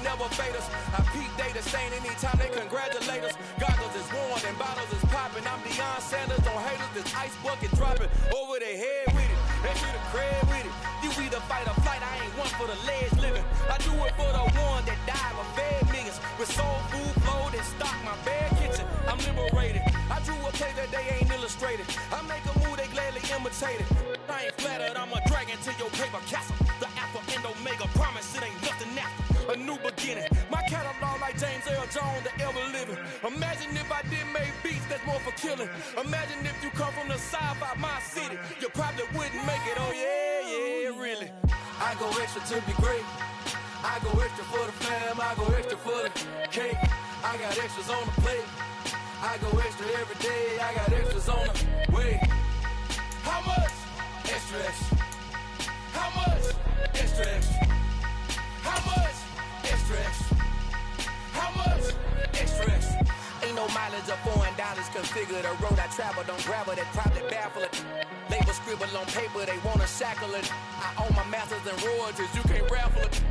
never fade us. I peep data stain anytime they congratulate us. Goggles is worn and bottles is popping. I'm Deion Sanders on haters, this ice bucket dropping over their head with it. They should have cred with it. You either fight or flight, I ain't one for the ledge living. I do it for the one that died but fed millions. With soul food flowed and stock my bare kitchen. I'm liberated. I drew a play that they ain't illustrated. I make a move they gladly imitated. I ain't flattered, I'm a dragon to your paper castle. The Alpha and Omega promise it ain't nothing after. A new beginning. My catalog like James Earl Jones, the ever living. Imagine if I did make beats that's more for killing. Imagine if you come from the south out my city. You probably wouldn't make it, oh yeah, really. I go extra to be great. I go extra for the fam, I go extra for the cake. I got extras on the plate. I go extra every day, I got extras on the way. How much? Extra, extra. How much? Extra, extra. How much? Extra, extra. How much? Extra, extra. Ain't no mileage of $4 configure the road I travel. Don't gravel that probably baffle it. Label scribble on paper, they wanna shackle it. I own my masters and royalties, you can't raffle it.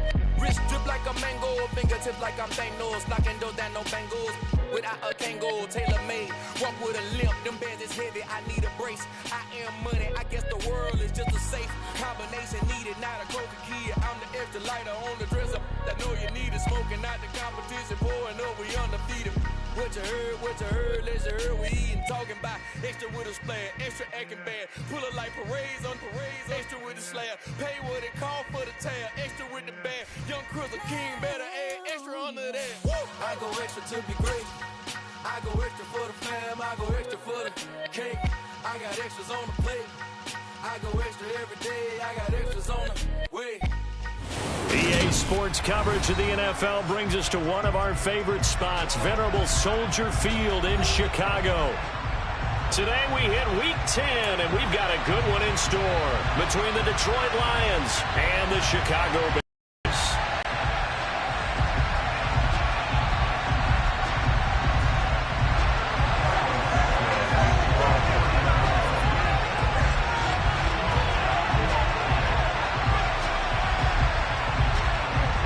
Wrist drip like a mango, fingertips like I'm Thanos. Knocking those down, no bangles. Without a Kango, tailor-made. Walk with a limp, them bands is heavy, I need a brace. I am money, I guess the world is just a safe combination needed, not a coca key. I'm the extra lighter on the dresser. I know you need it, smoking out the competition, pouring up, we undefeated. What you heard, let's you heard, we eating, talking about extra with a splash, extra acting bad, pull it like parades on parades, extra with the slab, pay what it call for the tab, extra with the band, young Chris a king, better add extra under that. Woo! I go extra to be great, I go extra for the fam, I go extra for the cake, I got extras on the plate, I go extra every day, I got extras on the way. EA Sports coverage of the NFL brings us to one of our favorite spots, venerable Soldier Field in Chicago. Today we hit Week 10, and we've got a good one in store between the Detroit Lions and the Chicago Bears.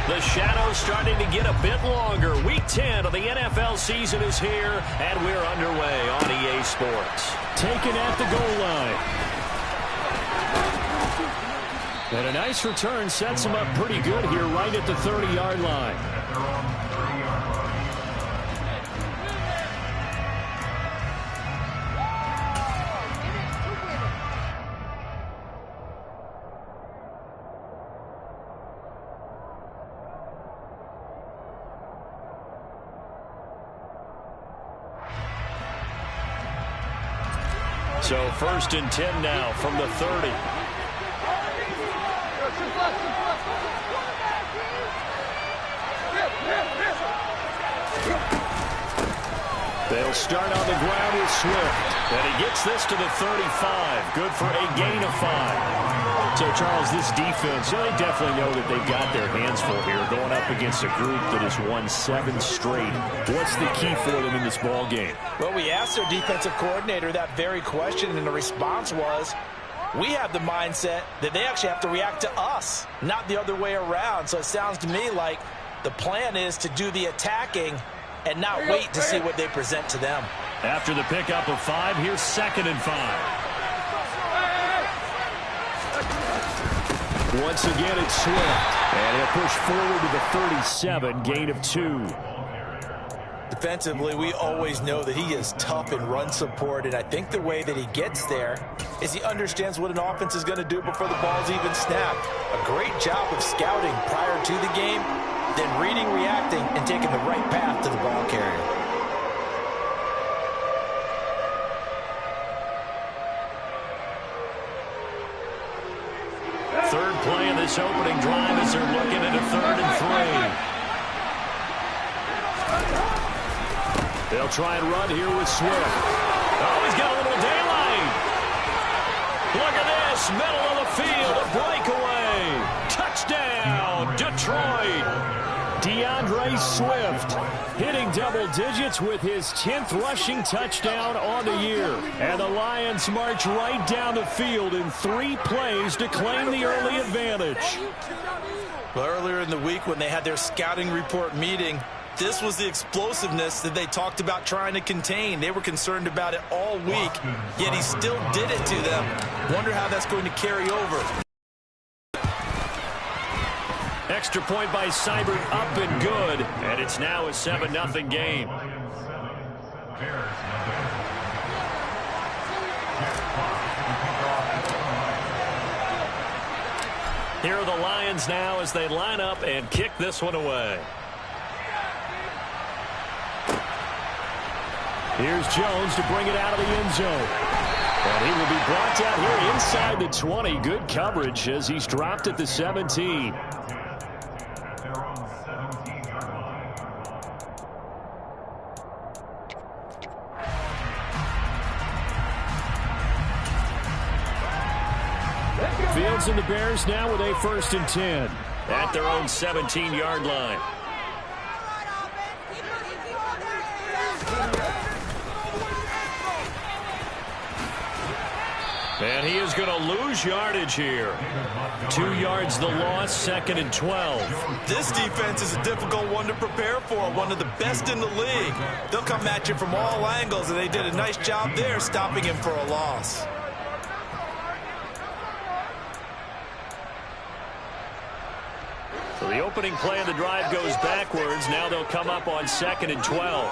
The shadow's starting to get a bit longer. Week 10 of the NFL season is here, and we're underway on EA Sports. Taken at the goal line. And a nice return sets him up pretty good here right at the 30-yard line. So 1st and 10 now from the 30. They'll start on the ground with Swift. And he gets this to the 35. Good for a gain of 5. So, Charles, this defense, they definitely know that they've got their hands full here going up against a group that has won 7 straight. What's the key for them in this ball game? Well, we asked their defensive coordinator that very question, and the response was, we have the mindset that they actually have to react to us, not the other way around. So it sounds to me like the plan is to do the attacking and not wait to see what they present to them. After the pickup of 5, here's 2nd and 5. Once again, it's Swift. And he'll push forward to the 37, gain of 2. Defensively, we always know that he is tough in run support, and I think the way that he gets there is he understands what an offense is going to do before the ball's even snapped. A great job of scouting prior to the game, then reading, reacting, and taking the right path to the ball carrier. Third play of this opening drive as they're looking at a 3rd and 3. They'll try and run here with Swift. Oh, he's got a little daylight. Look at this, middle of the field, a breakaway. Touchdown, Detroit. DeAndre Swift hitting double digits with his 10th rushing touchdown on the year. And the Lions march right down the field in 3 plays to claim the early advantage. Well, earlier in the week when they had their scouting report meeting, this was the explosiveness that they talked about trying to contain. They were concerned about it all week, yet he still did it to them. Wonder how that's going to carry over. Extra point by Seibert, up and good, and it's now a 7-0 game. Here are the Lions now as they line up and kick this one away. Here's Jones to bring it out of the end zone. And he will be brought down here inside the 20. Good coverage as he's dropped at the 17. Fields and the Bears now with a 1st and 10 at their own 17-yard line. And he is going to lose yardage here. 2 yards the loss, 2nd and 12. This defense is a difficult one to prepare for, one of the best in the league. They'll come at you from all angles, and they did a nice job there stopping him for a loss. So the opening play of the drive goes backwards. Now they'll come up on 2nd and 12.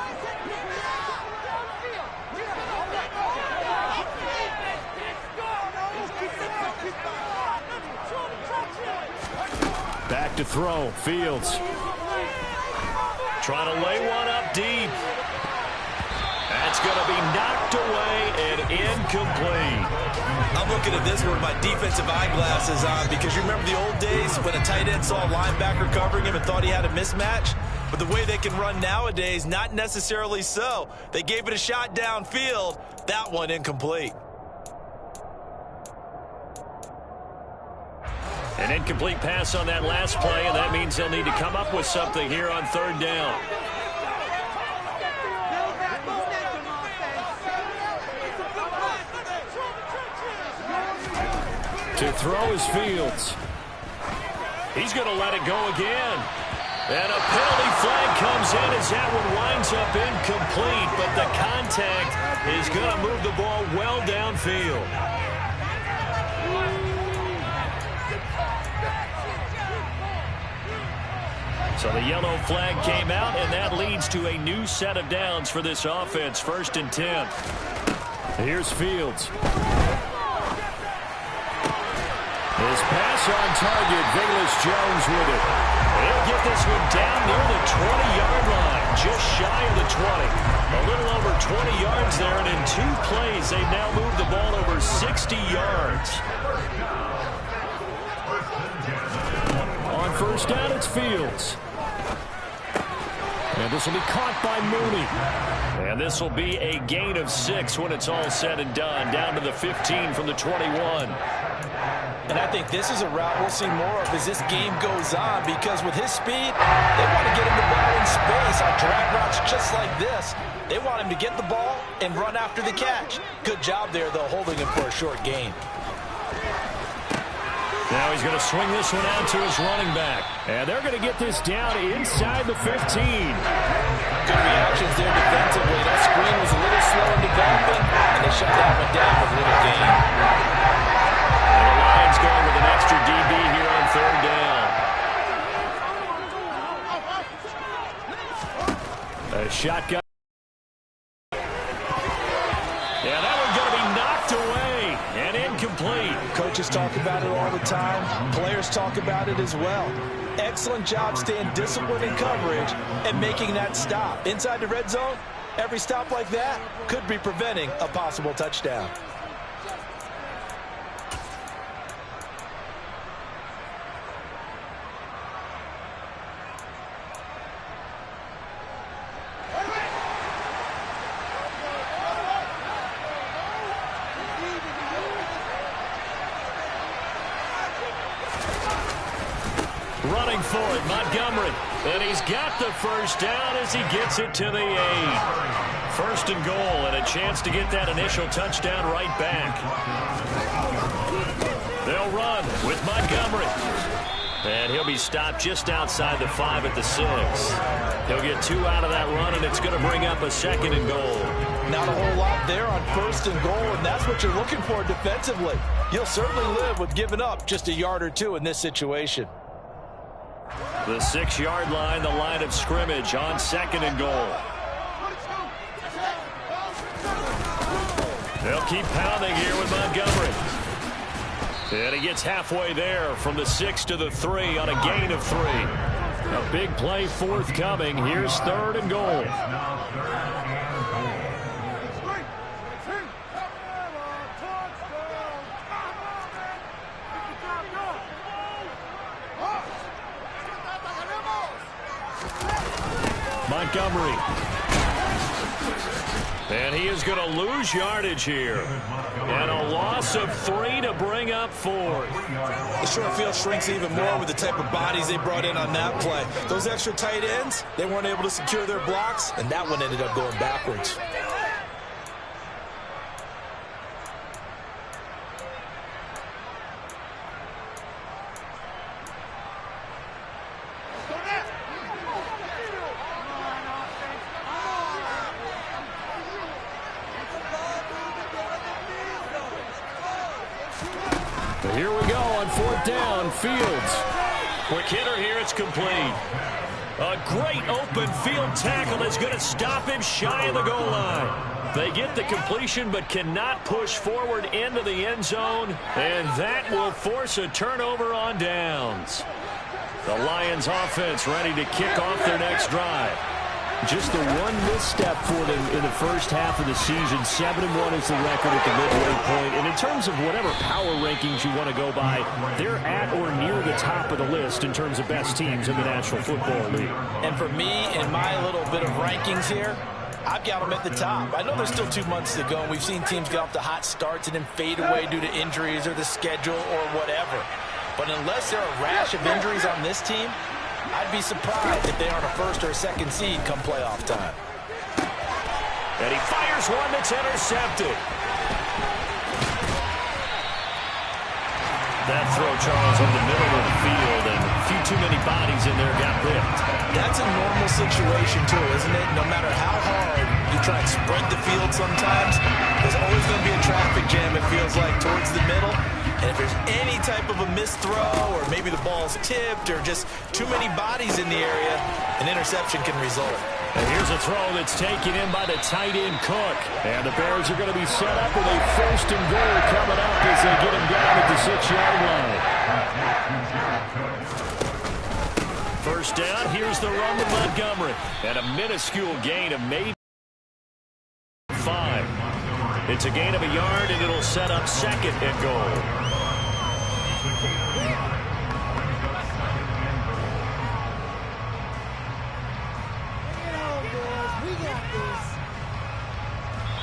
Back to throw. Fields trying to lay one up deep. That's going to be knocked away and incomplete. I'm looking at this with my defensive eyeglasses on because you remember the old days when a tight end saw a linebacker covering him and thought he had a mismatch? But the way they can run nowadays, not necessarily so. They gave it a shot downfield. That one incomplete. An incomplete pass on that last play, and that means they'll need to come up with something here on 3rd down. To throw is Fields. He's going to let it go again. And a penalty flag comes in as that one winds up incomplete, but the contact is going to move the ball well downfield. So the yellow flag came out, and that leads to a new set of downs for this offense. 1st and 10. Here's Fields. His pass on target, Velus Jones with it. He'll get this one down near the 20-yard line, just shy of the 20. A little over 20 yards there, and in 2 plays, they've now moved the ball over 60 yards. On 1st down, it's Fields. And this will be caught by Mooney. And this will be a gain of 6 when it's all said and done, down to the 15 from the 21. And I think this is a route we'll see more of as this game goes on because with his speed, they want to get him the ball in space on drag routes just like this. They want him to get the ball and run after the catch. Good job there, though, holding him for a short gain. Now he's going to swing this one out to his running back. And they're going to get this down inside the 15. Good reactions there defensively. That screen was a little slow in developing, and they shut that one down with little gain. And the Lions going with an extra DB here on 3rd down. A shotgun. Yeah, that one's going to be knocked away and incomplete. Coaches talk about it all the time. Players talk about it as well. Excellent job staying disciplined in coverage and making that stop. Inside the red zone, every stop like that could be preventing a possible touchdown. Running for it, Montgomery. And he's got the 1st down as he gets it to the 8. 1st and goal, and a chance to get that initial touchdown right back. They'll run with Montgomery. And he'll be stopped just outside the 5 at the 6. He'll get 2 out of that run, and it's going to bring up a 2nd and goal. Not a whole lot there on 1st and goal, and that's what you're looking for defensively. You'll certainly live with giving up just a yard or 2 in this situation. The 6-yard line, the line of scrimmage on 2nd and goal. They'll keep pounding here with Montgomery. And he gets halfway there from the 6 to the 3 on a gain of 3. A big play forthcoming. Here's 3rd and goal. Montgomery. And he is going to lose yardage here. And a loss of 3 to bring up 4. The short field shrinks even more with the type of bodies they brought in on that play. Those extra tight ends, they weren't able to secure their blocks, and that one ended up going backwards. Here we go on 4th down. Fields. Quick hitter here. It's complete. A great open field tackle that's going to stop him shy of the goal line. They get the completion but cannot push forward into the end zone, and that will force a turnover on downs. The Lions offense ready to kick off their next drive. Just the one misstep for them in the first half of the season. 7-1 is the record at the midway point. And in terms of whatever power rankings you want to go by, they're at or near the top of the list in terms of best teams in the National Football League. And for me, in my little bit of rankings here, I've got them at the top. I know there's still 2 months to go, and we've seen teams get off to hot starts and then fade away due to injuries or the schedule or whatever. But unless there are a rash of injuries on this team, I'd be surprised if they aren't a 1st or a 2nd seed come playoff time. And he fires one that's intercepted. That throw, Charles, in the middle of the field, and a few too many bodies in there got ripped. That's a normal situation, too, isn't it? No matter how hard you try and spread the field sometimes, there's always going to be a traffic jam, it feels like, towards the middle. And if there's any type of a missed throw, or maybe the ball's tipped, or just too many bodies in the area, an interception can result. And here's a throw that's taken in by the tight end Cook. And the Bears are going to be set up with a 1st and goal coming up as they get him down at the 6-yard line. First down, here's the run to Montgomery. And a minuscule gain of maybe 5. It's a gain of a yard, and it'll set up 2nd and goal.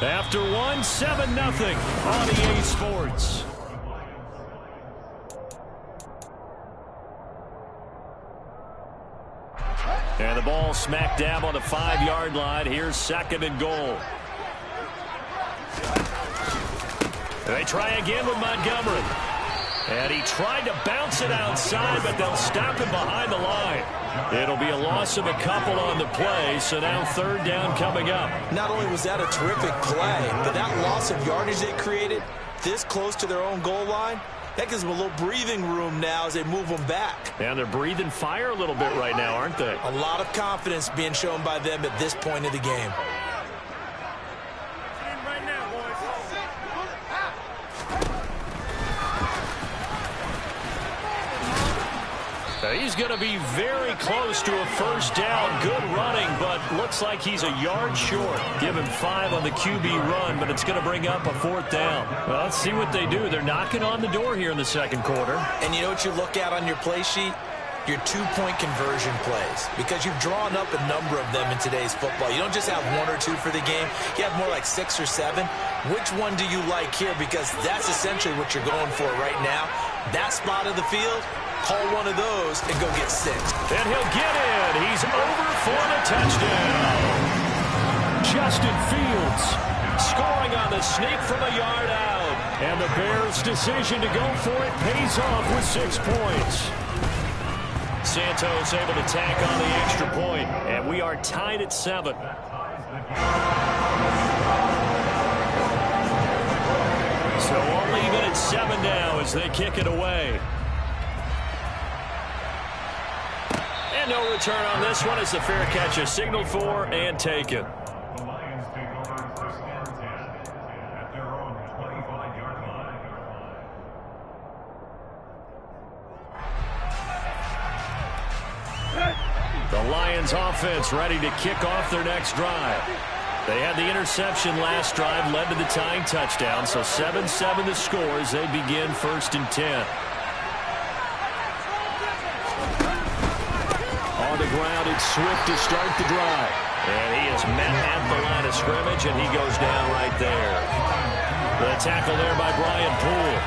After 1, 7-0 on EA Sports. And the ball smack dab on the 5-yard line. Here's 2nd and goal. They try again with Montgomery. And he tried to bounce it outside, but they'll stop him behind the line. It'll be a loss of a couple on the play, so now 3rd down coming up. Not only was that a terrific play, but that loss of yardage they created this close to their own goal line, that gives them a little breathing room now as they move them back. And they're breathing fire a little bit right now, aren't they? A lot of confidence being shown by them at this point of the game. He's going to be very close to a 1st down. Good running, but looks like he's a yard short. Give him 5 on the QB run, but it's going to bring up a 4th down. Well, let's see what they do. They're knocking on the door here in the 2nd quarter. And you know what you look at on your play sheet? Your 2-point conversion plays, because you've drawn up a number of them in today's football. You don't just have 1 or 2 for the game. You have more like 6 or 7. Which one do you like here? Because that's essentially what you're going for right now. That spot of the field, call one of those and go get 6. And he'll get in. He's over for the touchdown. Justin Fields scoring on the sneak from a yard out. And the Bears' decision to go for it pays off with 6 points. Santos able to tack on the extra point, and we are tied at 7. So all even at 7 now as they kick it away. And no return on this one as the fair catch is signaled for and taken. The Lions take over first and 10 at their own 25-yard line. The Lions offense ready to kick off their next drive. They had the interception last drive, led to the tying touchdown, so 7-7 the score as they begin first and 10. On the ground, it's Swift to start the drive. And he is met at the line of scrimmage, and he goes down right there. The tackle there by Brian Poole.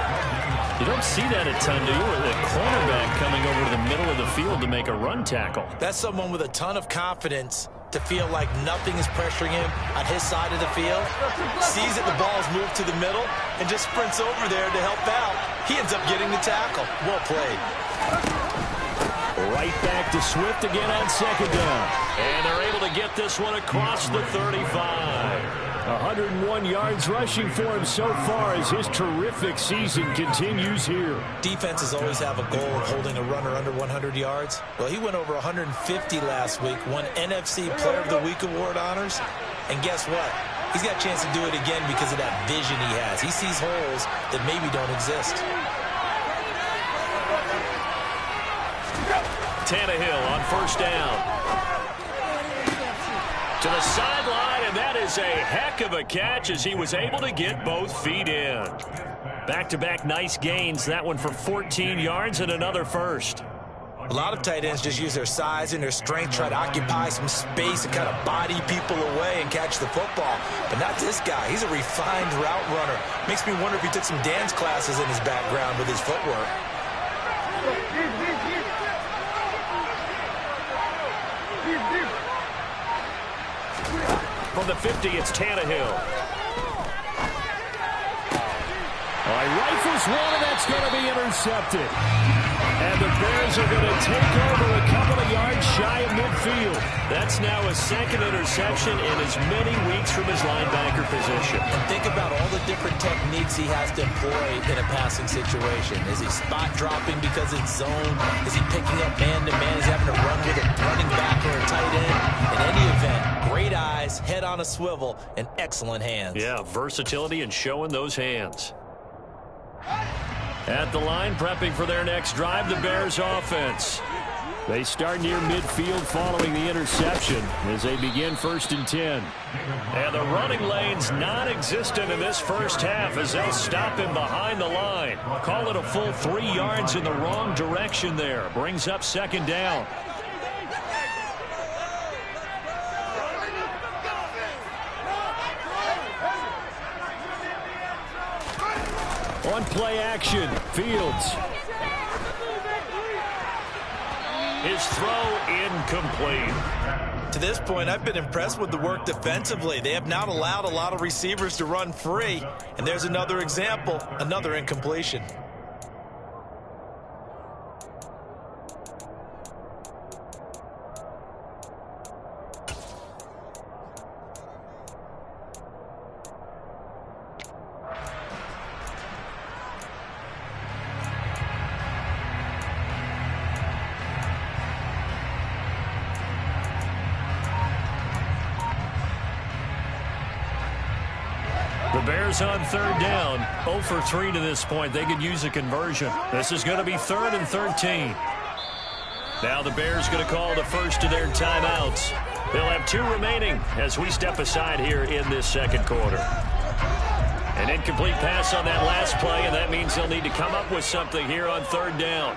You don't see that a ton, do you? With a cornerback coming over to the middle of the field to make a run tackle. That's someone with a ton of confidence to feel like nothing is pressuring him on his side of the field. Sees that the ball's moved to the middle and just sprints over there to help out. He ends up getting the tackle. Well played. Right back to Swift again on second down. And they're able to get this one across the 35. 101 yards rushing for him so far as his terrific season continues here. Defenses always have a goal of holding a runner under 100 yards. Well, he went over 150 last week, won NFC Player of the Week award honors. And guess what? He's got a chance to do it again because of that vision he has. He sees holes that maybe don't exist. Tannehill on first down. To the sideline, and that is a heck of a catch as he was able to get both feet in. Back-to-back nice gains, that one for 14 yards and another first. A lot of tight ends just use their size and their strength, try to occupy some space and kind of body people away and catch the football. But not this guy. He's a refined route runner. Makes me wonder if he took some dance classes in his background with his footwork. From the 50, it's Tannehill. Rifles one, and that's going to be intercepted. And the Bears are going to take over a couple of yards shy of midfield. That's now a second interception in as many weeks from his linebacker position. And think about all the different techniques he has to employ in a passing situation. Is he spot dropping because it's zone? Is he picking up man-to-man? Is he having to run with a running back or a tight end? In any event, great eyes, head on a swivel, and excellent hands. Yeah, versatility and showing those hands. At the line, prepping for their next drive, the Bears offense. They start near midfield following the interception as they begin first and 10. And the running lane's non-existent in this first half as they'll stop him behind the line. Call it a full 3 yards in the wrong direction there. Brings up second down. On play action, Fields. His throw incomplete. To this point, I've been impressed with the work defensively. They have not allowed a lot of receivers to run free. And there's another example, another incompletion. Bears on third down, 0 for 3 to this point. They could use a conversion. This is going to be 3rd and 13. Now the Bears going to call the first of their timeouts. They'll have 2 remaining as we step aside here in this second quarter. An incomplete pass on that last play, and that means they'll need to come up with something here on third down.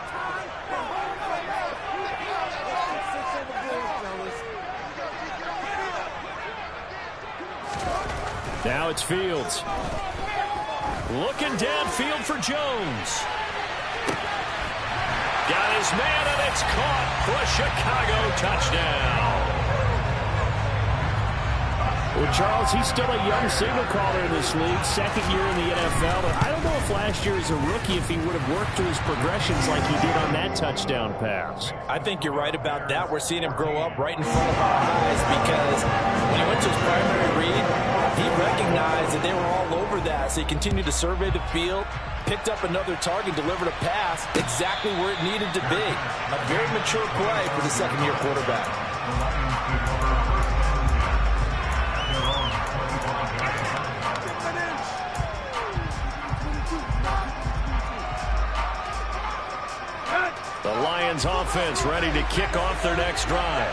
Now it's Fields. Looking downfield for Jones. Got his man, and it's caught for a Chicago touchdown. Well, Charles, he's still a young signal caller in this league, second year in the NFL. But I don't know if last year as a rookie, if he would have worked through his progressions like he did on that touchdown pass. I think you're right about that. We're seeing him grow up right in front of our eyes because when he went to his primary read, he recognized that they were all over that. So he continued to survey the field, picked up another target, delivered a pass exactly where it needed to be. A very mature play for the second-year quarterback. The Lions offense ready to kick off their next drive.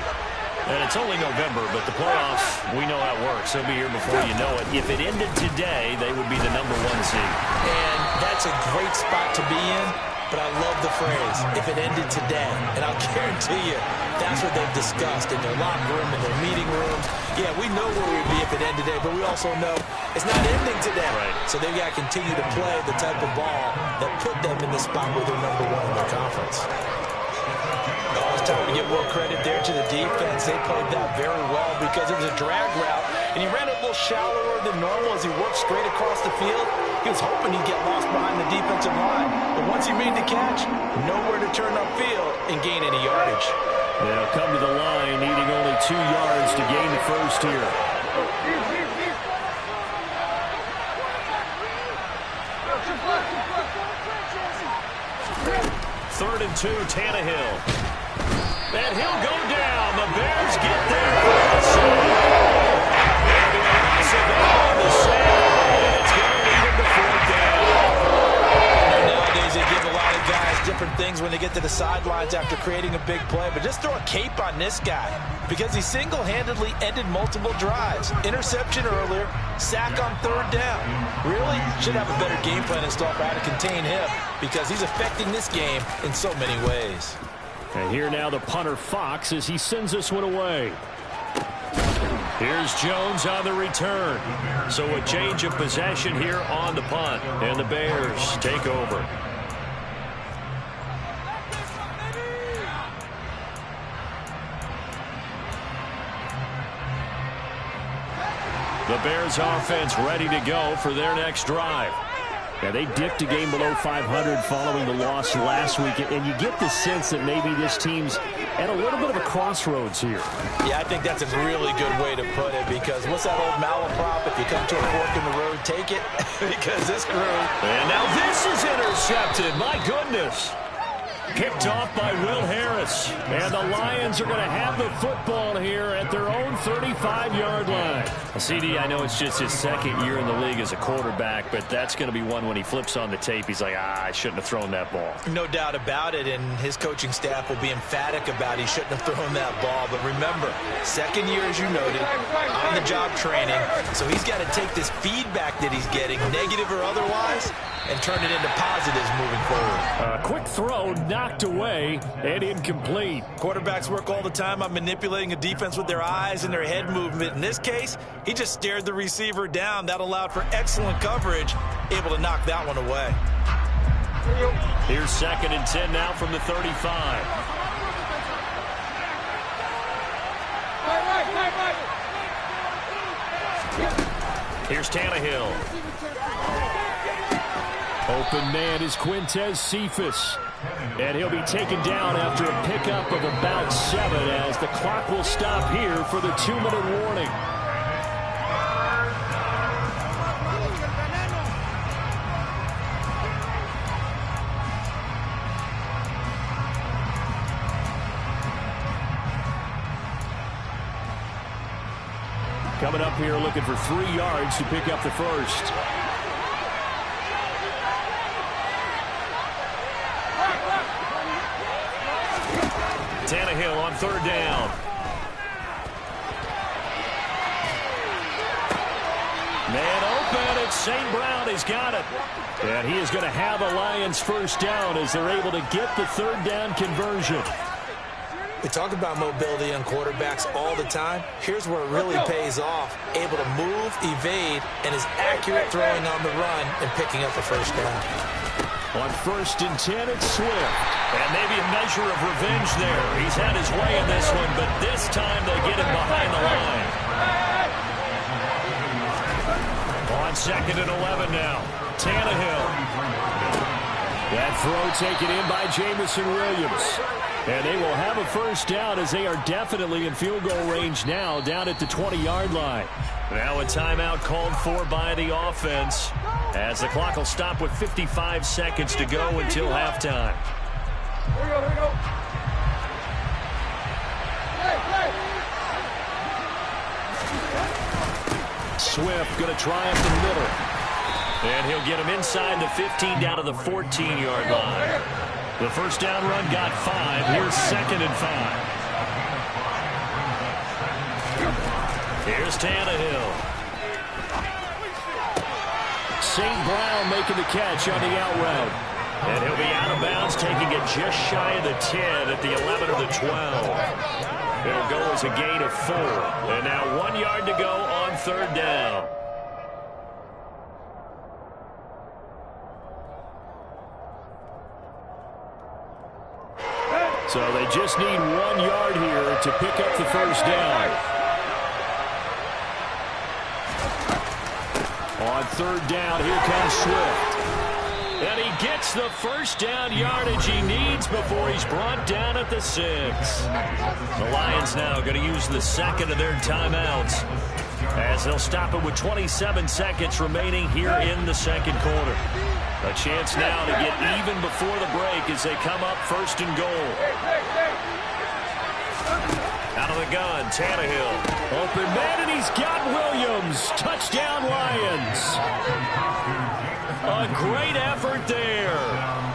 And it's only November, but the playoffs, we know how it works. They'll be here before you know it. If it ended today, they would be the #1 seed. And that's a great spot to be in, but I love the phrase, if it ended today. And I'll guarantee you, that's what they've discussed in their locker room, in their meeting rooms. Yeah, we know where we'd be if it ended today, but we also know it's not ending today. Right. So they've got to continue to play the type of ball that put them in the spot where they're #1 in their conference. It's time to give more credit there to the defense. They played that very well because it was a drag route, and he ran a little shallower than normal as he worked straight across the field. He was hoping he'd get lost behind the defensive line, but once he made the catch, nowhere to turn upfield and gain any yardage. They'll come to the line, needing only 2 yards to gain the first here. 3rd and 2, Tannehill. And he'll go down. The Bears get there. There'll be a loss of 8 on the sack, and it's going to lead him to 4th down. Nowadays, they give a lot of guys different things when they get to the sidelines after creating a big play, but just throw a cape on this guy because he single-handedly ended multiple drives. Interception earlier, sack on 3rd down. Really should have a better game plan installed for how to contain him because he's affecting this game in so many ways. And here now the punter Fox as he sends this one away. Here's Jones on the return. So a change of possession here on the punt. And the Bears take over. The Bears offense ready to go for their next drive. Now, they dipped a game below 500 following the loss last week, and you get the sense that maybe this team's at a little bit of a crossroads here. Yeah, I think that's a really good way to put it because what's that old malaprop? If you come to a fork in the road, take it because this crew. And now this is intercepted. My goodness. Picked off by Will Harris. And the Lions are going to have the football here at their own 35-yard line. CD, I know it's just his second year in the league as a quarterback, but that's going to be one when he flips on the tape. He's like, I shouldn't have thrown that ball. No doubt about it, and his coaching staff will be emphatic about he shouldn't have thrown that ball. But remember, second year, as you noted, on-the-job training. So he's got to take this feedback that he's getting, negative or otherwise, and turn it into positives moving forward. Quick throw, knocked away, and incomplete. Quarterbacks work all the time on manipulating a defense with their eyes and their head movement. In this case, he just stared the receiver down. That allowed for excellent coverage, able to knock that one away. Here's 2nd and 10 now from the 35. Here's Tannehill. Open man is Quintez Cephus. And he'll be taken down after a pickup of about 7 as the clock will stop here for the 2-minute warning. Coming up here looking for 3 yards to pick up the first. Tannehill on 3rd down. Man open, it's St. Brown. He's got it. And he is going to have a Lions first down as they're able to get the 3rd down conversion. We talk about mobility on quarterbacks all the time. Here's where it really pays off. Able to move, evade, and is accurate throwing on the run and picking up the first down. On 1st and 10, it's Swift. And maybe a measure of revenge there. He's had his way in this one, but this time they get him behind the line. on 2nd and 11 now. Tannehill. That throw taken in by Jameson Williams. And they will have a first down as they are definitely in field goal range now, down at the 20-yard line. Now a timeout called for by the offense, as the clock will stop with 55 seconds to go until halftime. Here we go. Swift going to try up the middle. And he'll get him inside the 15 down to the 14-yard line. The first down run got 5. Here's 2nd and 5. Here's Tannehill. St. Brown making the catch on the out route. And he'll be out of bounds, taking it just shy of the 10 at the 11 or the 12. It'll go as a gain of 4. And now 1 yard to go on 3rd down. So they just need 1 yard here to pick up the first down. On 3rd down, here comes Swift. And he gets the first down yardage he needs before he's brought down at the 6. The Lions now going to use the 2nd of their timeouts, as they'll stop it with 27 seconds remaining here in the 2nd quarter. A chance now to get even before the break as they come up 1st and goal. Out of the gun, Tannehill. Open man, and he's got Williams. Touchdown, Lions. A great effort there.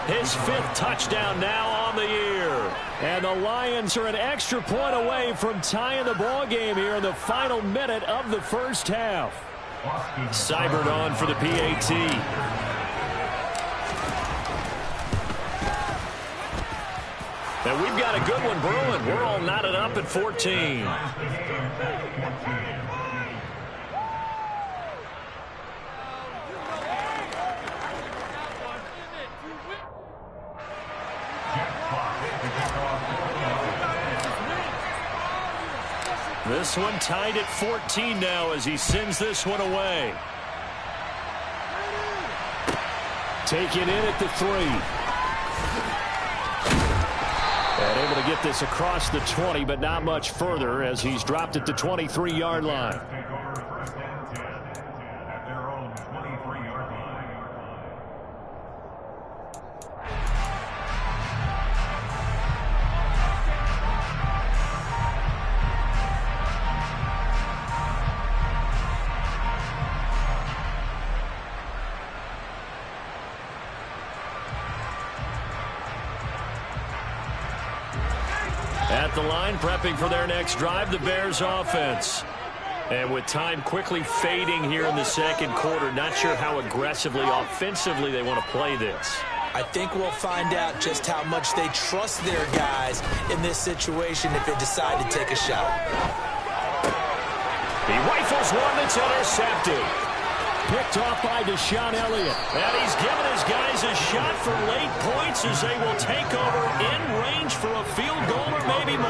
His 5th touchdown now on the year. And the Lions are an extra point away from tying the ball game here in the final minute of the first half. Seibert on for the PAT. And we've got a good one brewing. We're all knotted up at 14. This one tied at 14 now as he sends this one away. Taken in at the 3. And able to get this across the 20, but not much further as he's dropped at the 23-yard line. At the line, prepping for their next drive, the Bears offense. And with time quickly fading here in the 2nd quarter, not sure how aggressively, offensively they want to play this. I think we'll find out just how much they trust their guys in this situation if they decide to take a shot. He rifles one that's intercepted. Picked off by Deshaun Elliott. And he's given his guys a shot for late points as they will take over in range for a field goal or maybe more.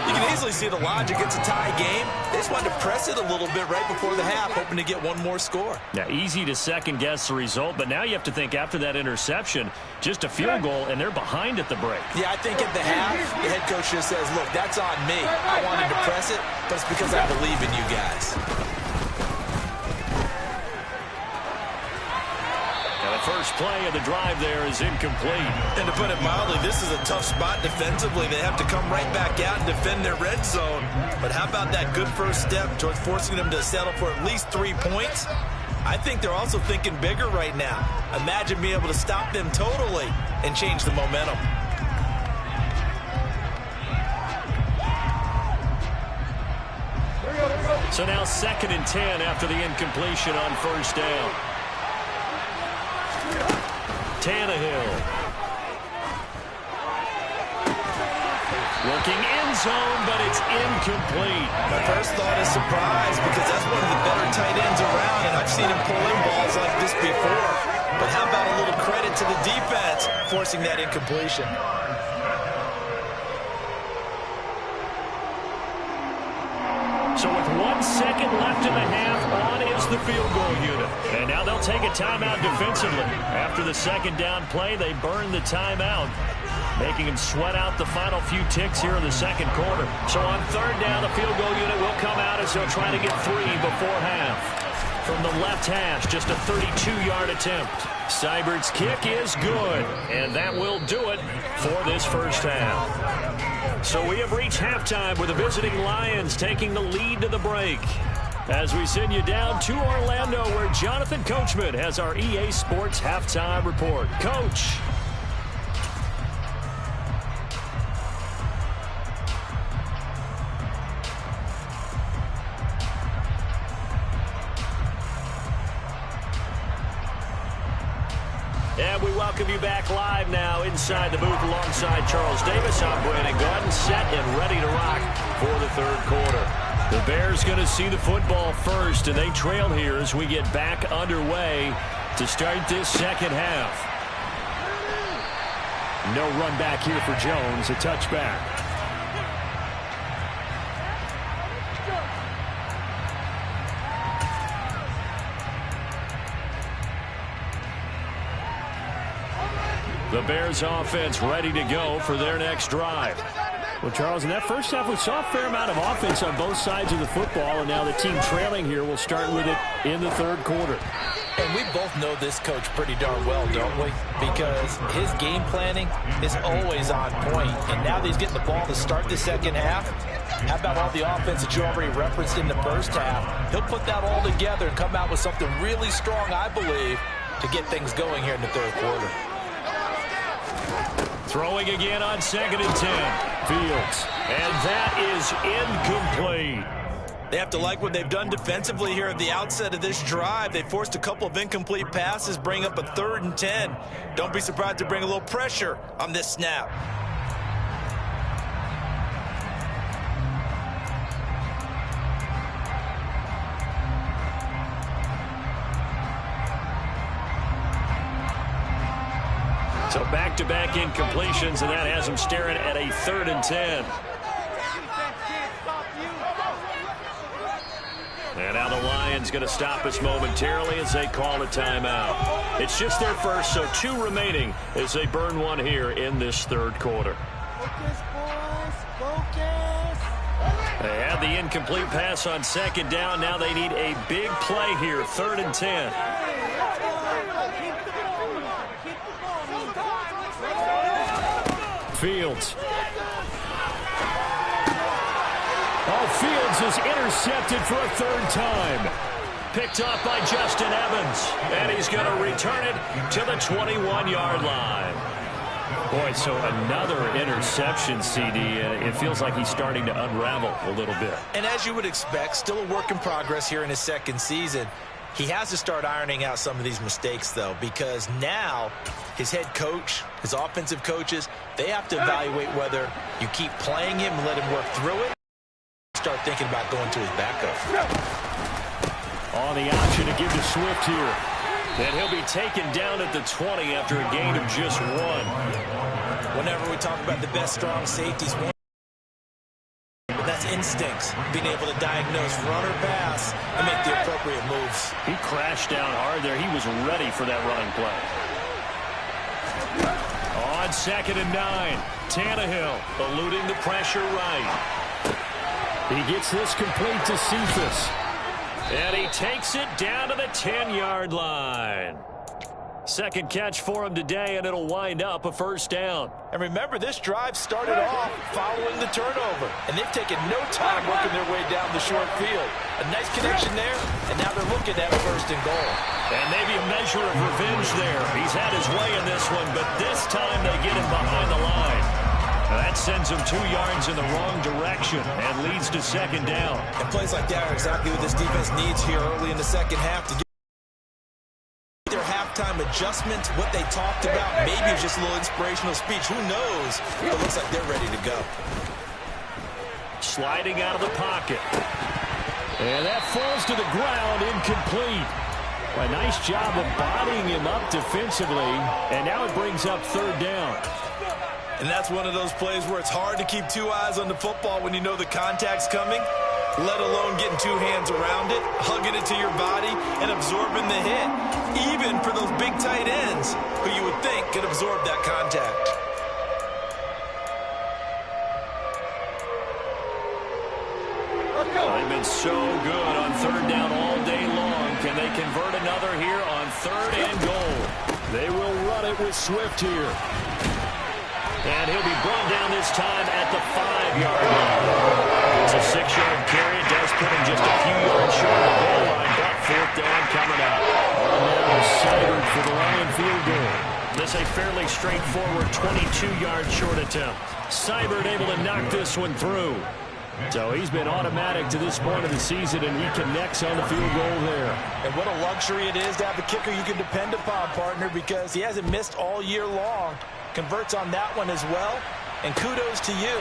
You can easily see the logic. It's a tie game. They just wanted to press it a little bit right before the half, hoping to get one more score. Now, easy to second-guess the result, but now you have to think after that interception, just a field goal, and they're behind at the break. Yeah, I think at the half, the head coach just says, look, that's on me. I wanted to press it, but it's because I believe in you guys. First play of the drive there is incomplete. And to put it mildly, this is a tough spot defensively. They have to come right back out and defend their red zone. But how about that good first step towards forcing them to settle for at least 3 points? I think they're also thinking bigger right now. Imagine being able to stop them totally and change the momentum. So now 2nd and 10 after the incompletion on first down. Tannehill. Looking end zone, but it's incomplete. My first thought is surprise because that's one of the better tight ends around, and I've seen him pull in balls like this before. But how about a little credit to the defense forcing that incompletion? So with 1 second left in the half, on is the field goal unit. And now they'll take a timeout defensively. After the second down play, they burn the timeout, making them sweat out the final few ticks here in the second quarter. So on third down, the field goal unit will come out as they'll try to get 3 before half. From the left hash, just a 32-yard attempt. Seibert's kick is good, and that will do it for this first half. So we have reached halftime with the visiting Lions taking the lead to the break. As we send you down to Orlando, where Jonathan Coachman has our EA Sports halftime report. Coach. And we welcome you back live now inside the booth alongside Charles Davis. I'm Brandon Gaudin, set and ready to rock for the third quarter. The Bears going to see the football first, and they trail here as we get back underway to start this second half. No run back here for Jones, a touchback. The Bears offense ready to go for their next drive. Well, Charles, in that first half, we saw a fair amount of offense on both sides of the football, and now the team trailing here will start with it in the third quarter. And we both know this coach pretty darn well, don't we? Because his game planning is always on point. And now that he's getting the ball to start the second half, how about all the offense that you already referenced in the first half? He'll put that all together and come out with something really strong, I believe, to get things going here in the third quarter. Throwing again on 2nd and 10. Fields. And that is incomplete. They have to like what they've done defensively here at the outset of this drive. They forced a couple of incomplete passes, bring up a 3rd and 10. Don't be surprised to bring a little pressure on this snap. So back-to-back incompletions, and that has them staring at a 3rd and 10. And now the Lions going to stop us momentarily as they call a timeout. It's just their first, so 2 remaining as they burn one here in this third quarter. Focus, boys. Focus. They had the incomplete pass on 2nd down. Now they need a big play here, 3rd and 10. Fields. Oh, Fields is intercepted for a 3rd time. Picked off by Justin Evans. And he's going to return it to the 21-yard line. Boy, so another interception, CD, and it feels like he's starting to unravel a little bit. And as you would expect, still a work in progress here in his second season. He has to start ironing out some of these mistakes, though, because now his head coach, his offensive coaches, they have to evaluate whether you keep playing him and let him work through it, start thinking about going to his backup. On the option to give to Swift here. And he'll be taken down at the 20 after a gain of just 1. Whenever we talk about the best strong safeties, that's instincts, being able to diagnose run or pass and make the appropriate moves. He crashed down hard there. He was ready for that running play. On 2nd and 9, Tannehill eluding the pressure right. He gets this complete to Cephas. And he takes it down to the 10-yard line. Second catch for him today, and it'll wind up a first down. And remember, this drive started off following the turnover, and they've taken no time working their way down the short field. A nice connection there, and now they're looking at 1st and goal. And maybe a measure of revenge there. He's had his way in this one, but this time they get him behind the line. That sends him 2 yards in the wrong direction and leads to 2nd down. And plays like that are exactly what this defense needs here early in the second half to get their halftime adjustment, what they talked about. Maybe it's just a little inspirational speech. Who knows? But it looks like they're ready to go. Sliding out of the pocket. And that falls to the ground, incomplete. A nice job of bodying him up defensively, and now it brings up 3rd down. And that's one of those plays where it's hard to keep 2 eyes on the football when you know the contact's coming. let alone getting two hands around it, hugging it to your body, and absorbing the hit, even for those big tight ends who you would think could absorb that contact. They've been so good on third down all day long. Can they convert another here on third and goal? They will run it with Swift here. And he'll be brought down this time at the 5-yard line. It's a 6-yard carry. It does put him just a few yards short of the goal line, but fourth down coming up. Now Seibert for the Lion field goal. This a fairly straightforward 22-yard short attempt. Seibert able to knock this one through. So he's been automatic to this point of the season, and he connects on the field goal there. And what a luxury it is to have a kicker you can depend upon, partner, because he hasn't missed all year long. Converts on that one as well. And kudos to you.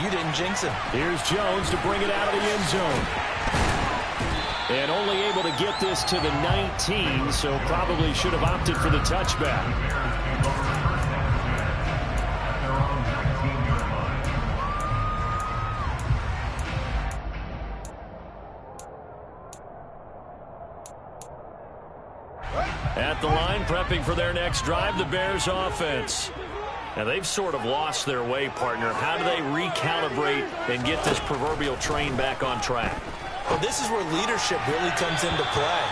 You didn't jinx him. Here's Jones to bring it out of the end zone. And only able to get this to the 19, so probably should have opted for the touchback. At the line, prepping for their next drive, the Bears offense. Now, they've sort of lost their way, partner. How do they recalibrate and get this proverbial train back on track? Well, this is where leadership really comes into play.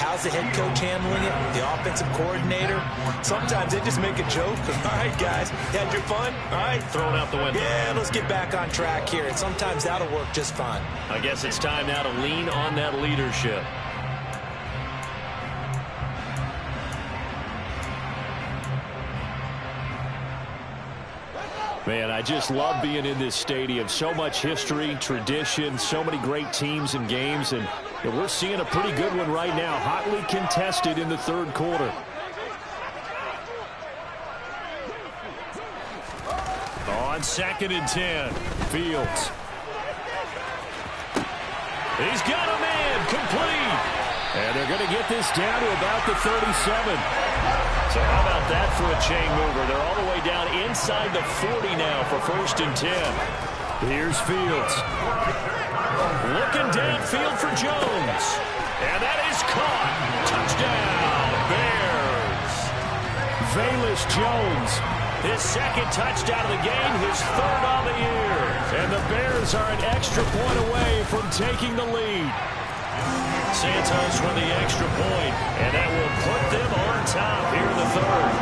How's the head coach handling it? The offensive coordinator? Sometimes they just make a joke. All right, guys, you had your fun? All right. Thrown out the window. Yeah, let's get back on track here. And sometimes that'll work just fine. I guess it's time now to lean on that leadership. Man, I just love being in this stadium. So much history, tradition, so many great teams and games, and we're seeing a pretty good one right now, hotly contested in the third quarter. On 2nd and 10, Fields. He's got a man, complete. And they're going to get this down to about the 37. So how about that for a chain mover? They're all the way down inside the 40 now for 1st and 10. Here's Fields. Looking downfield for Jones. And that is caught. Touchdown, Bears. Velus Jones. His 2nd touchdown of the game, his 3rd on the year. And the Bears are an extra point away from taking the lead. Santos for the extra point, and that will put them on top here in the 3rd.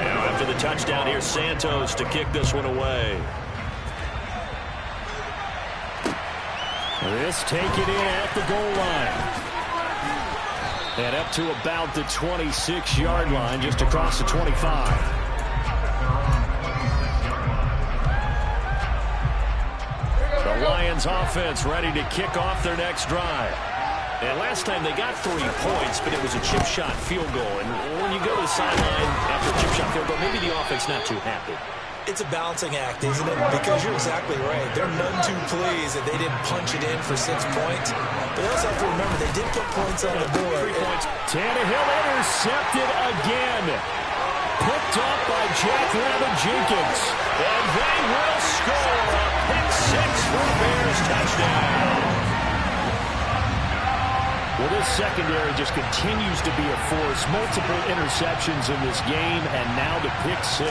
Now after the touchdown, here's Santos to kick this one away. This taken in at the goal line. And up to about the 26-yard line, just across the 25. The Lions offense ready to kick off their next drive. And last time they got 3 points, but it was a chip shot field goal. And when you go to the sideline after a chip shot field goal, maybe the offense not too happy. It's a balancing act, isn't it? Because you're exactly right. They're none too pleased that they didn't punch it in for 6 points. But they also have to remember they did put points on the board. 3 points. Tannehill intercepted again. Picked up by Jack Rabbit-Jenkins. And they will score a pick 6 for Bears touchdown. Well, this secondary just continues to be a force. Multiple interceptions in this game, and now the pick 6.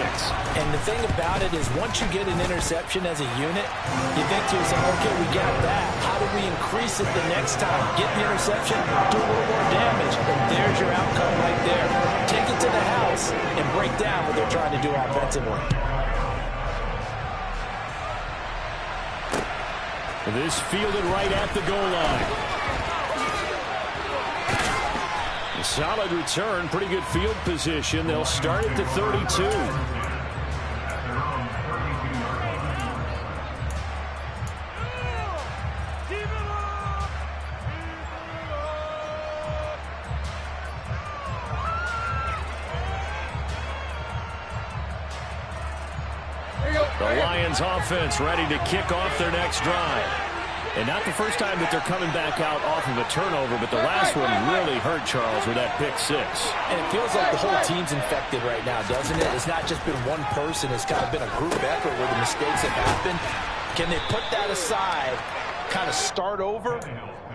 And the thing about it is once you get an interception as a unit, you think to yourself, okay, we got that. How do we increase it the next time? Get the interception, do a little more damage, and there's your outcome right there. Take it to the house and break down what they're trying to do offensively. This fielded right at the goal line. A solid return, pretty good field position. They'll start at the 32. The Lions offense ready to kick off their next drive. And not the first time that they're coming back out off of a turnover, but the last one really hurt Charles with that pick six. And it feels like the whole team's infected right now, doesn't it? It's not just been one person. It's kind of been a group effort where the mistakes have happened. Can they put that aside, kind of start over,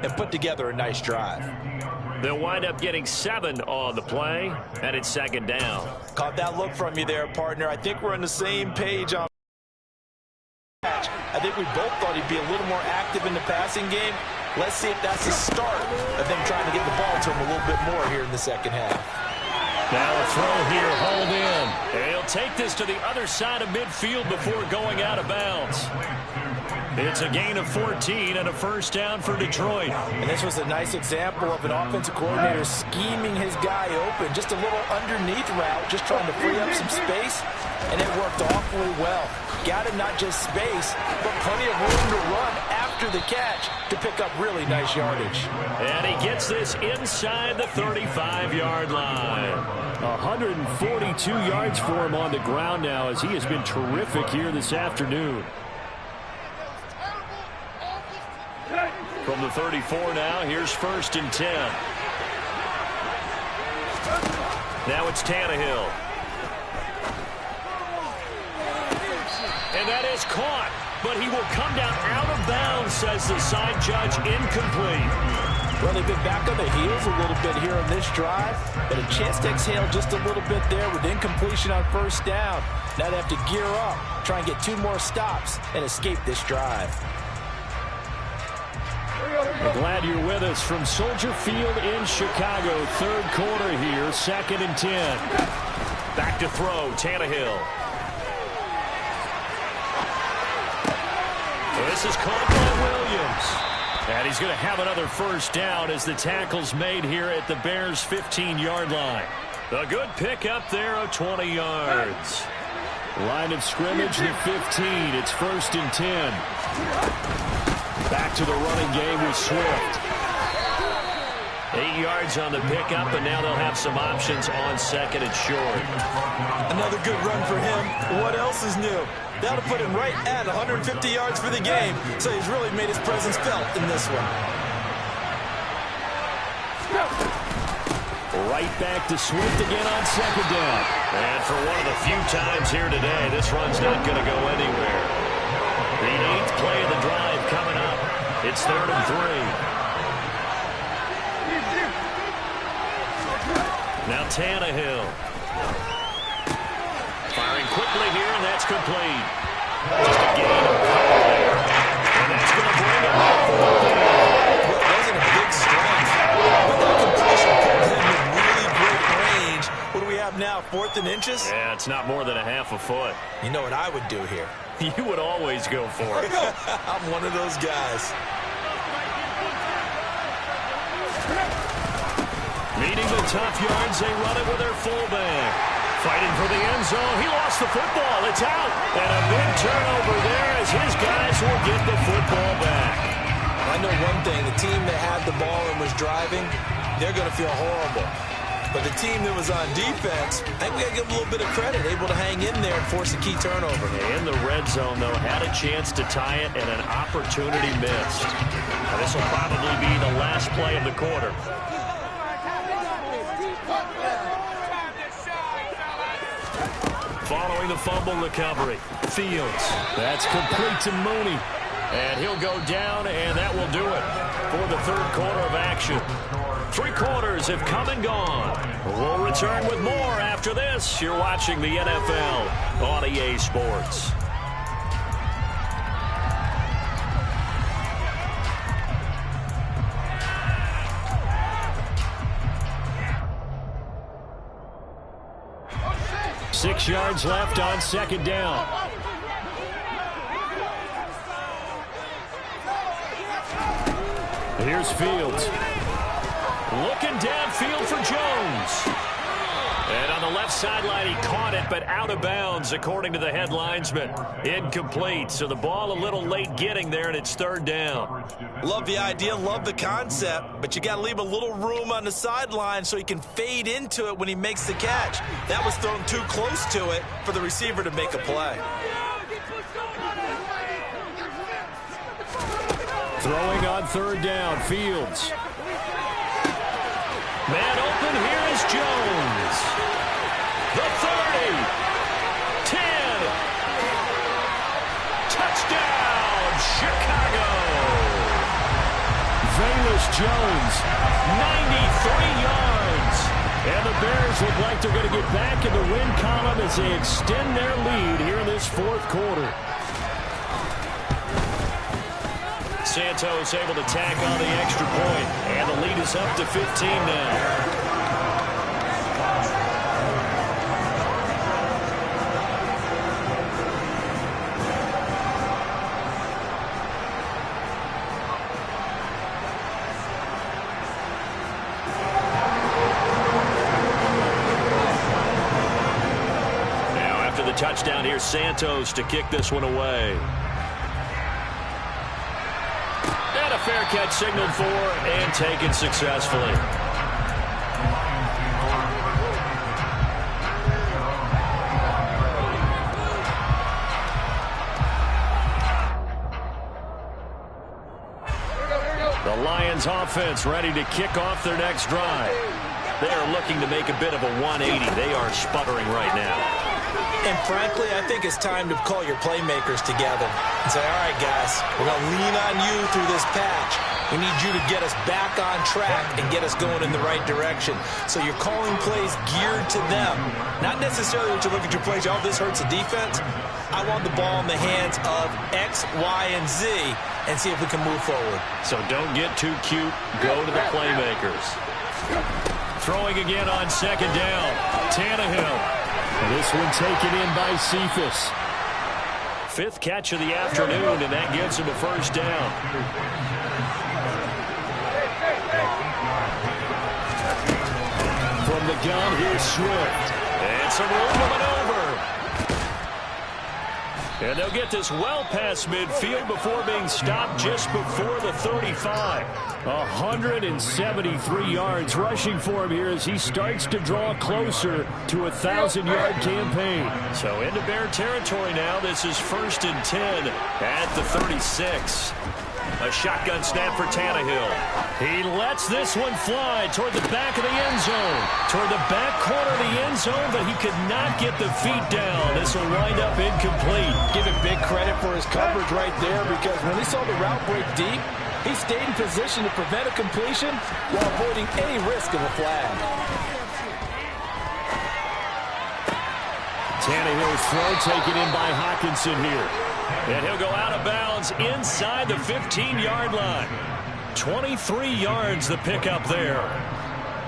and put together a nice drive? They'll wind up getting 7 on the play, and it's second down. Caught that look from you there, partner. I think we're on the same page on I think we both thought he'd be a little more active in the passing game. Let's see if that's the start of them trying to get the ball to him a little bit more here in the second half. Now a throw here, hauled in. And he'll take this to the other side of midfield before going out of bounds. It's a gain of 14 and a first down for Detroit. And this was a nice example of an offensive coordinator scheming his guy open. Just a little underneath route, just trying to free up some space, and it worked awfully well. Got him not just space, but plenty of room to run after the catch to pick up really nice yardage. And he gets this inside the 35-yard line. 142 yards for him on the ground now, as he has been terrific here this afternoon. From the 34 now, here's 1st and 10. Now it's Tannehill. And that is caught, but he will come down out of bounds, says the side judge, incomplete. Well, they've been back on the heels a little bit here on this drive, but a chance to exhale just a little bit there with incompletion on first down. Now they have to gear up, try and get 2 more stops, and escape this drive. We're glad you're with us from Soldier Field in Chicago. 3rd quarter here, 2nd and 10. Back to throw, Tannehill. This is caught by Williams. And he's going to have another first down as the tackle's made here at the Bears' 15-yard line. A good pickup there of 20 yards. Line of scrimmage, the 15. It's 1st and 10. Back to the running game with Swift. 8 yards on the pickup, and now they'll have some options on 2nd and short. Another good run for him. What else is new? That'll put him right at 150 yards for the game, so he's really made his presence felt in this one. Right back to Swift again on 2nd down. And for one of the few times here today, this run's not going to go anywhere. The 8th play of the drive coming up. It's 3rd and 3. Now Tannehill. Firing quickly here, and that's complete. Just a gain of couple there. And that's going to bring him up. Well, it wasn't a big strength, but that completion put him in really great range. What do we have now, 4th and inches? Yeah, it's not more than a half a foot. You know what I would do here? You would always go for it. I'm one of those guys. Leading the tough yards, they run it with their fullback. Fighting for the end zone. He lost the football. It's out. And a big turnover there as his guys will get the football back. I know one thing. The team that had the ball and was driving, they're going to feel horrible. But the team that was on defense, I think we got to give them a little bit of credit, able to hang in there and force a key turnover. In the red zone, though, had a chance to tie it and an opportunity missed. Now, this will probably be the last play of the quarter. Following the fumble recovery, Fields. That's complete to Mooney. And he'll go down, and that will do it for the 3rd quarter of action. 3 quarters have come and gone. We'll return with more after this. You're watching the NFL on EA Sports. Six yards left on 2nd down. Here's Fields. Looking downfield for Jones. And on the left sideline, he caught it, but out of bounds, according to the head linesman. Incomplete, so the ball a little late getting there, and it's 3rd down. Love the idea, love the concept, but you got to leave a little room on the sideline so he can fade into it when he makes the catch. That was thrown too close to it for the receiver to make a play. Throwing on third down, Fields. Man open, here is Jones. The 30. 10. Touchdown, Chicago. Velus Jones, 93 yards. And the Bears look like they're going to get back in the win column as they extend their lead here in this fourth quarter. Santos able to tack on the extra point, and the lead is up to 15 now. Now after the touchdown, here's Santos to kick this one away. Fair catch signaled for and taken successfully. The Lions offense ready to kick off their next drive. They are looking to make a bit of a 180. They are sputtering right now. And frankly, I think it's time to call your playmakers together and say, all right, guys, we're going to lean on you through this patch. We need you to get us back on track and get us going in the right direction. So you're calling plays geared to them. Not necessarily that you look at your plays, oh, this hurts the defense. I want the ball in the hands of X, Y, and Z and see if we can move forward. So don't get too cute. Go to the playmakers. Throwing again on second down. Tannehill. This one taken in by Cephas. Fifth catch of the afternoon, and that gives him a first down. From the gun, here's Swift. And some room to maneuver. And they'll get this well past midfield before being stopped just before the 35. 173 yards rushing for him here as he starts to draw closer to a 1,000-yard campaign. So into Bear territory now. This is 1st and 10 at the 36. A shotgun snap for Tannehill. He lets this one fly toward the back of the end zone. Toward the back corner of the end zone, but he could not get the feet down. This will wind up incomplete. Give him big credit for his coverage right there, because when he saw the route break deep, he stayed in position to prevent a completion while avoiding any risk of a flag. Tannehill's throw taken in by Hockenson here. And he'll go out of bounds inside the 15-yard line. 23 yards the pickup there.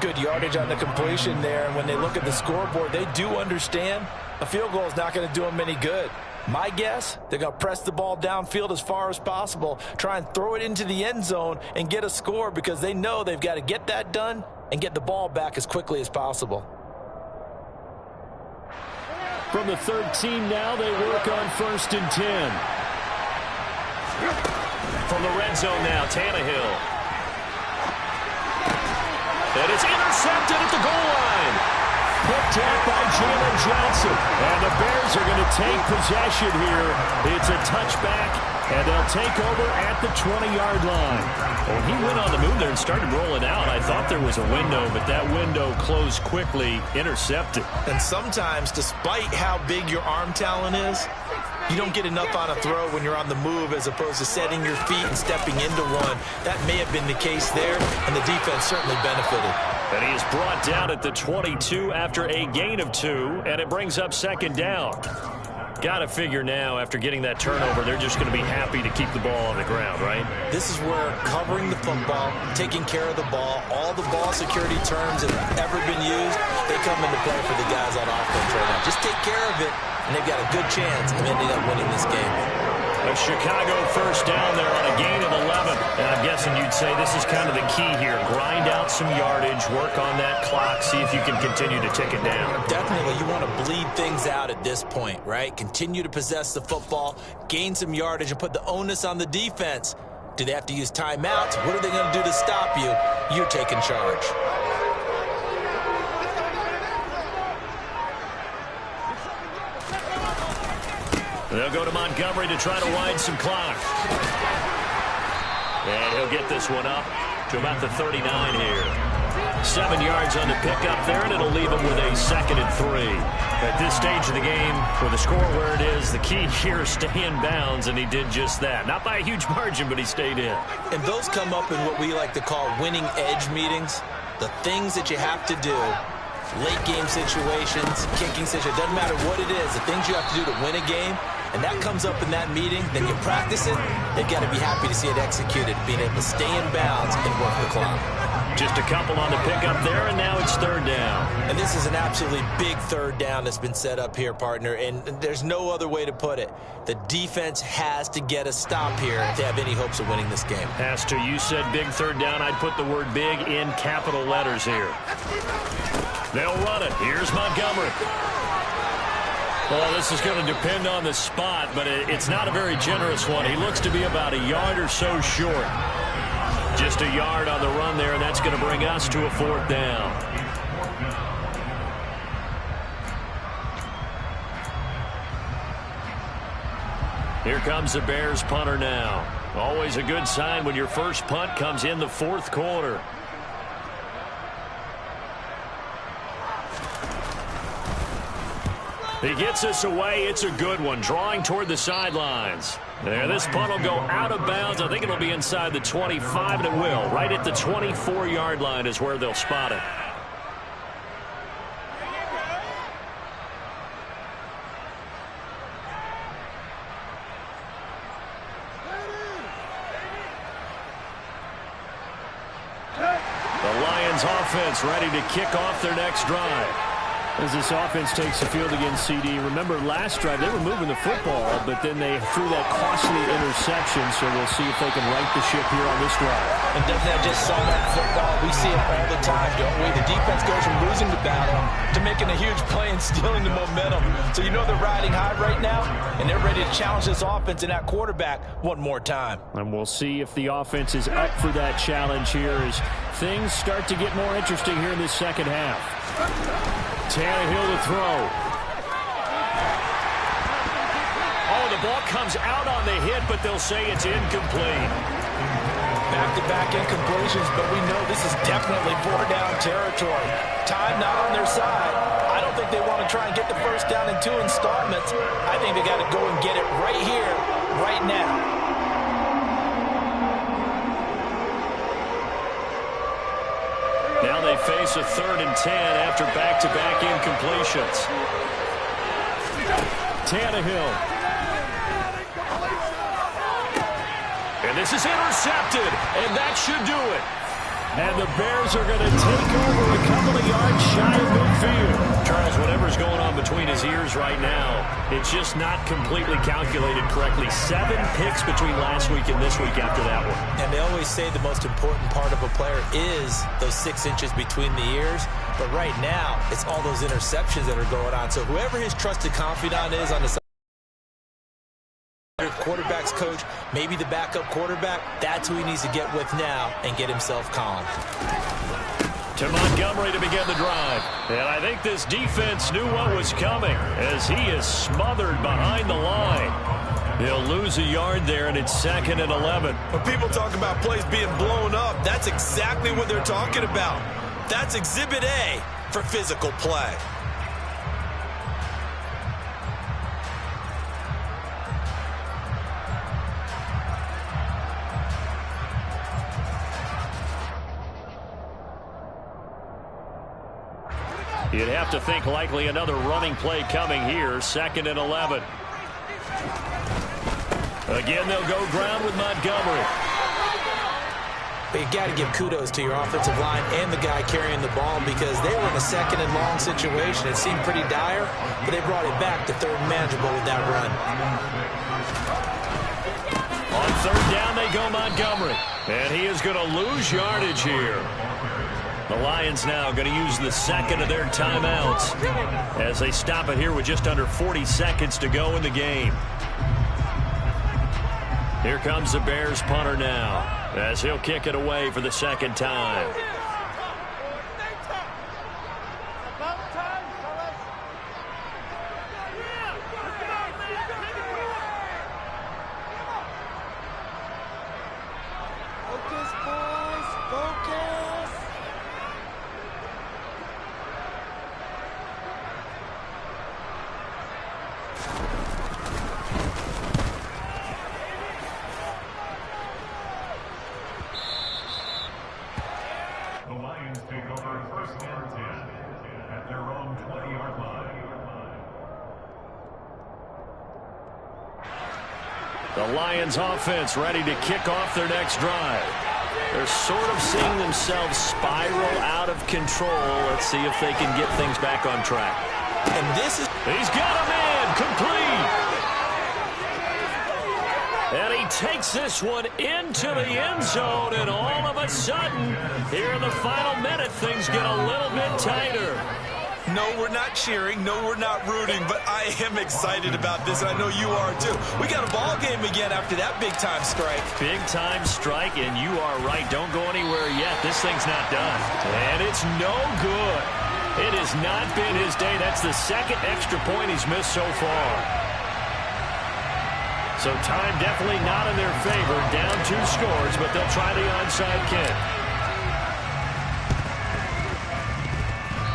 Good yardage on the completion there. And when they look at the scoreboard, they do understand a field goal is not going to do them any good. My guess, they're going to press the ball downfield as far as possible, try and throw it into the end zone and get a score, because they know they've got to get that done and get the ball back as quickly as possible. From the 13 now, they work on 1st and 10. From the red zone now, Tannehill. And it's intercepted at the goal line. Picked up by Jalen Johnson. And the Bears are going to take possession here. It's a touchback, and they'll take over at the 20-yard line. Well, he went on the move there and started rolling out. I thought there was a window, but that window closed quickly, intercepted. And sometimes, despite how big your arm talent is, you don't get enough on a throw when you're on the move as opposed to setting your feet and stepping into one. That may have been the case there, and the defense certainly benefited. And he is brought down at the 22 after a gain of 2, and it brings up second down. Got to figure now, after getting that turnover, they're just going to be happy to keep the ball on the ground, right? This is where covering the football, taking care of the ball, all the ball security terms that have ever been used, they come into play for the guys on offense right now. Just take care of it, and they've got a good chance of ending up winning this game. A Chicago first down there on a gain of 11. And I'm guessing you'd say this is kind of the key here. Grind out some yardage, work on that clock, see if you can continue to tick it down. Definitely, you want to bleed things out at this point, right? Continue to possess the football, gain some yardage, and put the onus on the defense. Do they have to use timeouts? What are they going to do to stop you? You're taking charge. They'll go to Montgomery to try to wind some clock. And he'll get this one up to about the 39 here. 7 yards on the pickup there, and it'll leave him with a 2nd and 3. At this stage of the game, with the score where it is, the key here is stay in bounds, and he did just that. Not by a huge margin, but he stayed in. And those come up in what we like to call winning edge meetings. The things that you have to do, late game situations, kicking situations, doesn't matter what it is, the things you have to do to win a game, and that comes up in that meeting, then you practice it, they've got to be happy to see it executed, being able to stay in bounds and work the clock. Just a couple on the pickup there, and now it's 3rd down. And this is an absolutely big 3rd down that's been set up here, partner, and there's no other way to put it. The defense has to get a stop here to have any hopes of winning this game. Has to. You said big 3rd down. I'd put the word big in capital letters here. They'll run it. Here's Montgomery. Well, this is going to depend on the spot, but it's not a very generous one. He looks to be about a yard or so short. Just a yard on the run there, and that's going to bring us to a 4th down. Here comes the Bears punter now. Always a good sign when your first punt comes in the 4th quarter. He gets us away. It's a good one. Drawing toward the sidelines. There, this punt will go out of bounds. I think it'll be inside the 25, and it will. Right at the 24-yard line is where they'll spot it. The Lions offense ready to kick off their next drive. As this offense takes the field against CD, remember last drive they were moving the football, but then they threw that costly interception, so we'll see if they can right the ship here on this drive. And doesn't that just sum up football? We see it all the time, don't we? The defense goes from losing the battle to making a huge play and stealing the momentum. So you know they're riding high right now, and they're ready to challenge this offense and that quarterback one more time. And we'll see if the offense is up for that challenge here as things start to get more interesting here in this second half. Tannehill to throw. Oh, the ball comes out on the hit, but they'll say it's incomplete. Back-to-back incompletions, but we know this is definitely 4-down territory. Time not on their side. I don't think they want to try and get the first down in 2 installments. I think they got to go and get it right here, right now. Now they face a 3rd and 10 after back-to-back incompletions. Tannehill. And this is intercepted, and that should do it. And the Bears are going to take over a couple of yards shy of midfield. Charles, whatever's going on between his ears right now, it's just not completely calculated correctly. 7 picks between last week and this week after that one. And they always say the most important part of a player is those 6 inches between the ears. But right now, it's all those interceptions that are going on. So whoever his trusted confidant is on the quarterback's coach, maybe the backup quarterback, that's who he needs to get with now and get himself calm. To Montgomery to begin the drive. And I think this defense knew what was coming as he is smothered behind the line. He'll lose a yard there, and it's 2nd and 11. When people talk about plays being blown up, that's exactly what they're talking about. That's Exhibit A for physical play. You'd have to think likely another running play coming here. 2nd and 11. Again, they'll go ground with Montgomery. But you got to give kudos to your offensive line and the guy carrying the ball because they were in a 2nd and long situation. It seemed pretty dire, but they brought it back to 3rd and manageable with that run. On 3rd down, they go Montgomery. And he is going to lose yardage here. The Lions now going to use the 2nd of their timeouts as they stop it here with just under 40 seconds to go in the game. Here comes the Bears punter now as he'll kick it away for the 2nd time. The Lions offense ready to kick off their next drive. They're sort of seeing themselves spiral out of control. Let's see if they can get things back on track. And this is... He's got a man complete. And he takes this one into the end zone. And all of a sudden, here in the final minute, things get a little bit tighter. No, we're not cheering. No, we're not rooting. But I am excited about this. I know you are, too. We got a ball game again after that big-time strike. Big-time strike, and you are right. Don't go anywhere yet. This thing's not done. And it's no good. It has not been his day. That's the second extra point he's missed so far. So time definitely not in their favor. Down 2 scores, but they'll try the onside kick.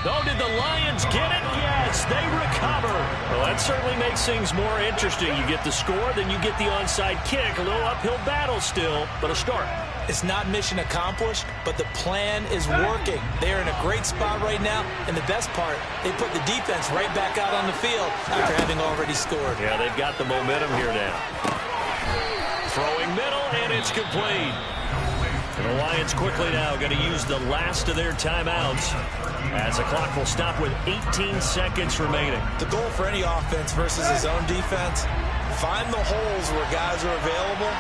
Oh, did the Lions get it? Yes, they recover. Well, that certainly makes things more interesting. You get the score, then you get the onside kick. A little uphill battle still, but a start. It's not mission accomplished, but the plan is working. They're in a great spot right now, and the best part, they put the defense right back out on the field after having already scored. Yeah, they've got the momentum here now. Throwing middle, and it's complete. And the Lions quickly now going to use the last of their timeouts as the clock will stop with 18 seconds remaining. The goal for any offense versus his own defense, find the holes where guys are available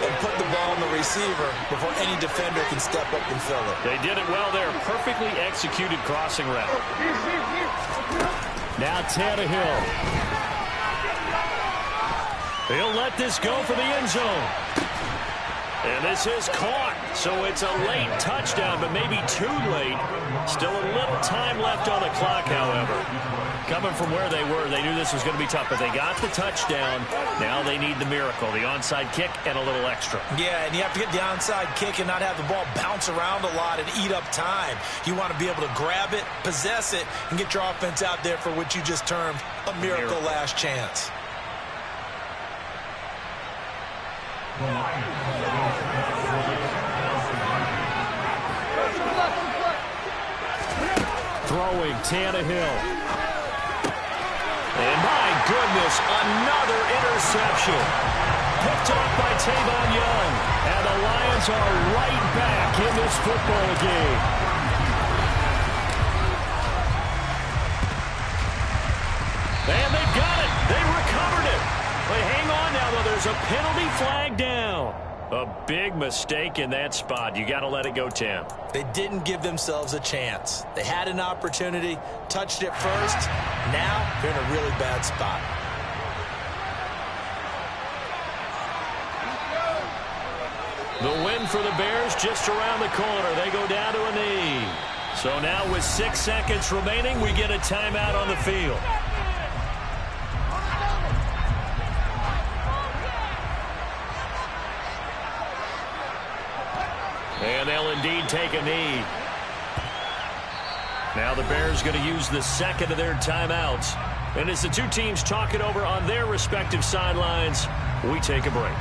and put the ball in the receiver before any defender can step up and fill it. They did it well there. Perfectly executed crossing route. Now Tannehill. He'll let this go for the end zone. And this is caught. So it's a late touchdown, but maybe too late. Still a little time left on the clock, however. Coming from where they were, they knew this was going to be tough, but they got the touchdown. Now they need the miracle, the onside kick and a little extra. Yeah, and you have to get the onside kick and not have the ball bounce around a lot and eat up time. You want to be able to grab it, possess it, and get your offense out there for what you just termed a miracle last chance. Throwing Tannehill. And my goodness, another interception. Picked off by Tavon Young. And the Lions are right back in this football game. And they've got it. They recovered it. But hang on now, though. There's a penalty flag down. A big mistake in that spot. You got to let it go, Tim. They didn't give themselves a chance. They had an opportunity, touched it first. Now they're in a really bad spot. The win for the Bears just around the corner. They go down to a knee. So now with 6 seconds remaining, we get a timeout on the field. And they'll indeed take a knee. Now the Bears going to use the second of their timeouts. And as the two teams talk it over on their respective sidelines, we take a break.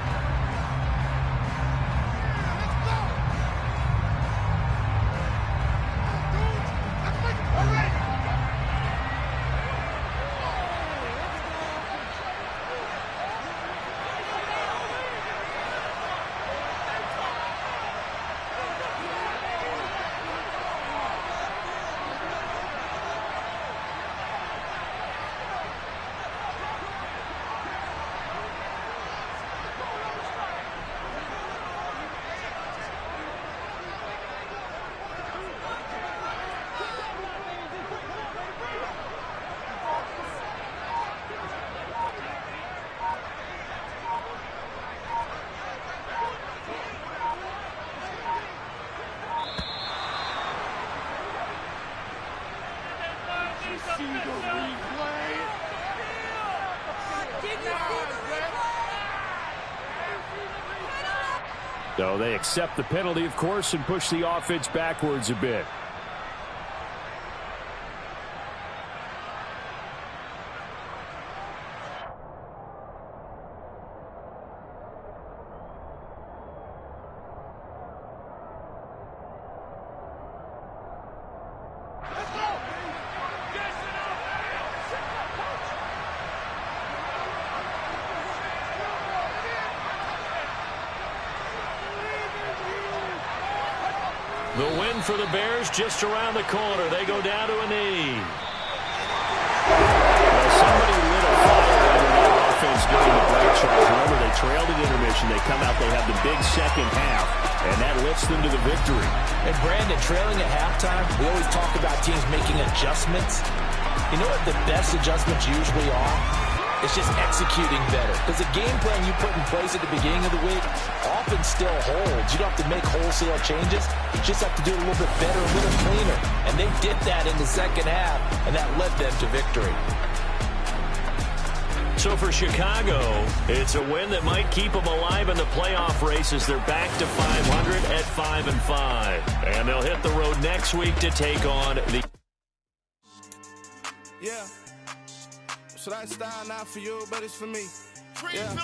So they accept the penalty, of course, and push the offense backwards a bit. The win for the Bears just around the corner. They go down to a knee. Well, somebody lit a fire under their offense during the break, Charles. Remember, they trailed at intermission. They come out, they have the big second half, and that lifts them to the victory. And Brandon, trailing at halftime, we always talk about teams making adjustments. You know what the best adjustments usually are? It's just executing better. Because the game plan you put in place at the beginning of the week often still holds. You don't have to make wholesale changes. You just have to do it a little bit better, a little cleaner. And they did that in the second half, and that led them to victory. So for Chicago, it's a win that might keep them alive in the playoff race as they're back to 500 at 5-5. And they'll hit the road next week to take on the... Yeah. So that style not for you, but it's for me. Yeah.